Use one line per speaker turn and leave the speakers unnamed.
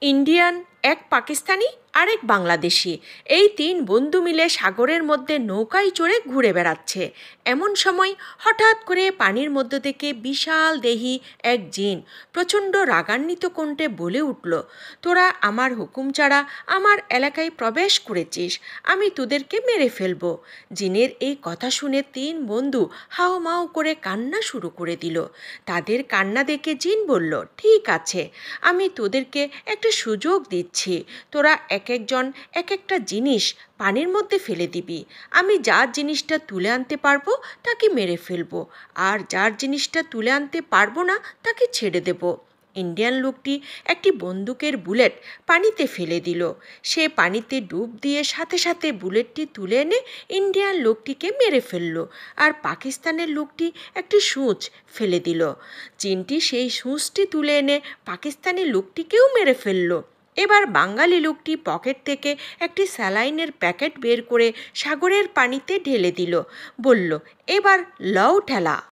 Indian, এক পাকিস্তানি আর এক বাংলাদেশি, এই তিন বন্ধু মিলে সাগরের মধ্যে নৌকায় চড়ে ঘুরে বেড়াচ্ছে। এমন সময় হঠাৎ করে পানির মধ্য থেকে বিশাল দেহী এক জিন প্রচণ্ড রাগান্বিত কণ্ঠে বলে উঠল, তোরা আমার হুকুম ছাড়া আমার এলাকায় প্রবেশ করেছিস, আমি তোদেরকে মেরে ফেলবো। জিনের এই কথা শুনে তিন বন্ধু হাও মাও করে কান্না শুরু করে দিল। তাদের কান্না দেখে জিন বলল, ঠিক আছে, আমি তোদেরকে একটা সুযোগ দিচ্ছি, তোরা এক একজন এক একটা জিনিস পানির মধ্যে ফেলে দিবি। আমি যার জিনিসটা তুলে আনতে পারবো তাকে মেরে ফেলবো, আর যার জিনিসটা তুলে আনতে পারবো না তাকে ছেড়ে দেব। ইন্ডিয়ান লোকটি একটি বন্দুকের বুলেট পানিতে ফেলে দিল। সে পানিতে ডুব দিয়ে সাথে সাথে বুলেটটি তুলে এনে ইন্ডিয়ান লোকটিকে মেরে ফেলল। আর পাকিস্তানের লোকটি একটি সূঁচ ফেলে দিল। চীনটি সেই সূঁচটি তুলে এনে পাকিস্তানি লোকটিকেও মেরে ফেলল। এবার বাঙালি লোকটি পকেট থেকে একটি স্যালাইনের প্যাকেট বের করে সাগরের পানিতে ঢেলে দিল। বলল, এবার লও ঠেলা।